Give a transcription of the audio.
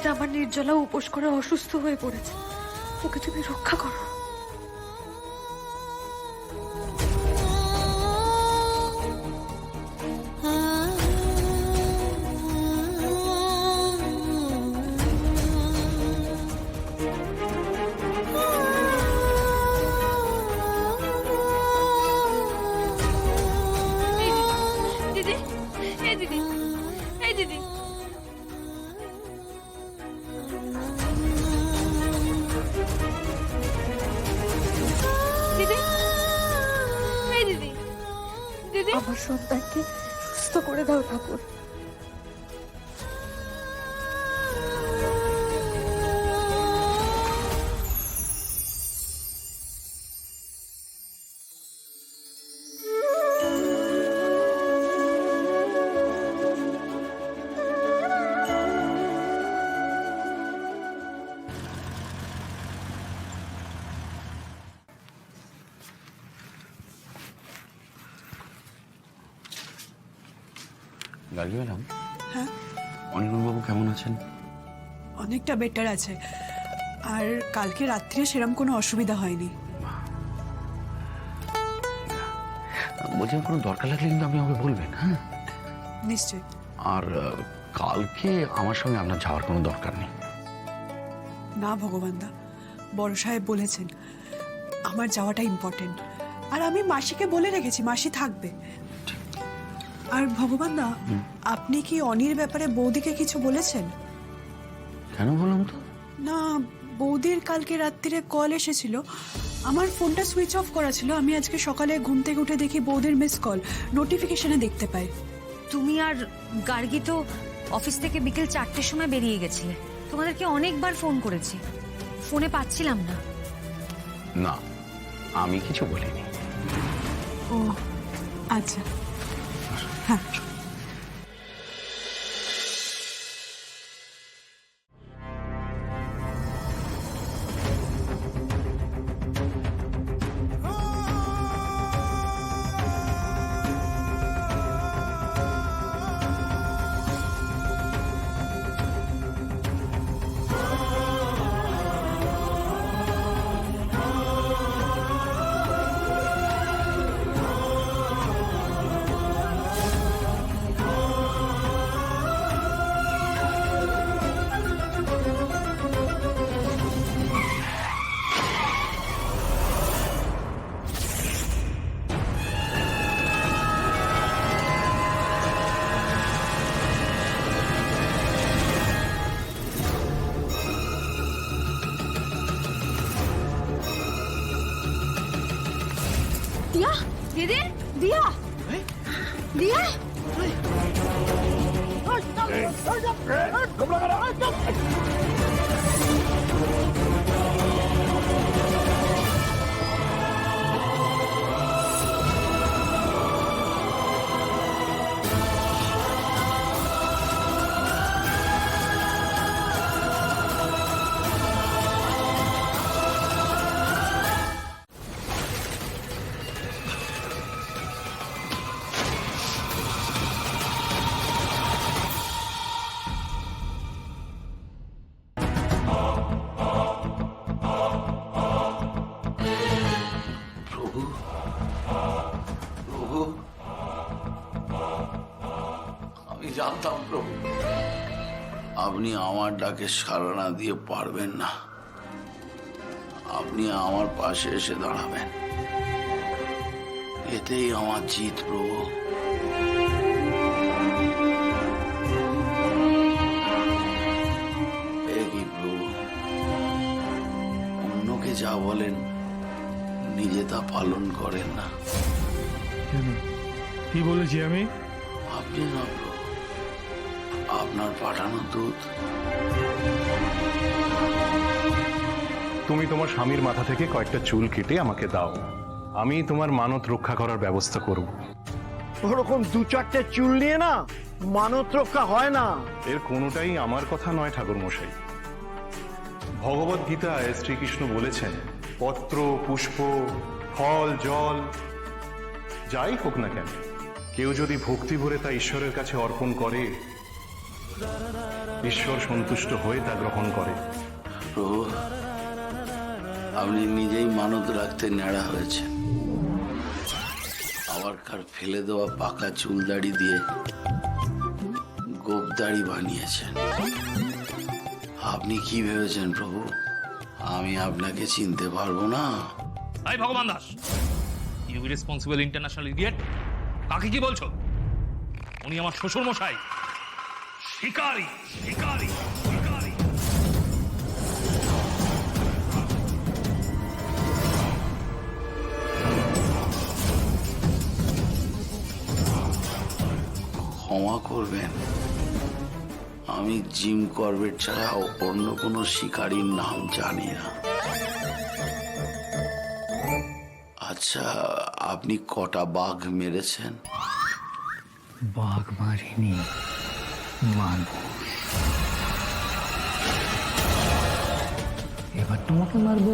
বাড়িতে আমার নির্জলা উপোস করে অসুস্থ হয়ে পড়েছে, ওকে তুমি রক্ষা করো। দিদি, এই দিদি, এই দিদি, দিদি, এই দিদি, দিদি, আমার সন্তানকে সুস্থ করে দাও ঠাকুর। গার্গী ম্যাডাম, হ্যাঁ, অনির্বাণবাবু কেমন আছেন? অনেকটা বেটার আছে। আর কালকে রাত্রে সেরকম কোনো অসুবিধা হয়নি। বলছিলাম কোনো দরকার লাগলে কিন্তু আপনি আমাকে বলবেন। হ্যাঁ, নিশ্চয়। আর কালকে আমার সঙ্গে আপনার যাওয়ার কোনো দরকার নেই। না ভগবানদা, বড় সাহেব বলেছেন আমার যাওয়াটা ইম্পর্টেন্ট, আর আমি মাসিকে বলে রেখেছি মাসি থাকবে। আর ভগবানদা, আপনি কি অনির ব্যাপারে বৌদিকে কিছু বলেছেন? কেন বললাম তো? না, বৌদির কালকে রাত্রিরে কল এসেছিল, আমার ফোনটা সুইচ অফ করা ছিল। আমি আজকে সকালে ঘুম থেকে উঠে দেখি বৌদির মিস কল নোটিফিকেশনে দেখতে পাই। তুমি আর গার্গী তো অফিস থেকে বিকেল 4টের সময় বেরিয়ে গেছিলে। তোমাদেরকে অনেকবার ফোন করেছি, ফোনে পাচ্ছিলাম না। না, আমি কিছু বলিনি। ও আচ্ছা, হ্যাঁ। দিয়া, দিদি, দিয়া, দিয়া, প্রভু, প্রভু, আমি জানতাম প্রভু আপনি আমার ডাকে সাড়া না দিয়ে পারবেন না। আপনি আমার পাশে এসে দাঁড়াবেন, এতেই আমার জিত প্রভু। কি প্রভু, অন্যকে যা বলেন নিজে তা পালন করেন না। কি বলেছি আমি? আপনি না প্রভু, আপনার পাঠানো দূত। তুমি তোমার স্বামীর মাথা থেকে কয়েকটা চুল কেটে আমাকে দাও, আমি তোমার মানত রক্ষা করার ব্যবস্থা করব। ওরকম 2-4টে চুল নিয়ে না মানত রক্ষা হয় না। এর কোনোটাই আমার কথা নয় ঠাকুর মশাই। ভগবত গীতায় শ্রীকৃষ্ণ বলেছেন, পত্র, পুষ্প, ফল, জল যাই হোক না কেন, কেউ যদি ভক্তি ভরে তা ঈশ্বরের কাছে অর্পণ করে, ঈশ্বর সন্তুষ্ট হয়ে তা গ্রহণ করে। প্রভু, আপনি নিজেই মানত রাখতে ন্যাড়া হয়েছেন, আবার কার ফেলে দেওয়া পাকা চুলদাড়ি দিয়ে গোপদাড়ি বানিয়েছেন। আপনি কি ভেবেছেন প্রভু, আমি আপনাকে চিনতে পারবো না? এই Bhagwan Das, you irresponsible international idiot, কাকে কি বলছো? উনি আমার শ্বশুর মশাই, শিকারী শিকারী শিকারী। ক্ষমা করবেন, আমি জিম করবেট ছাড়া অন্য কোনো শিকারীর নাম জানি না। আচ্ছা, আপনি কটা বাঘ মেরেছেন? বাঘ মারিনি, মানুষ। এবার তোমাকে মারবো।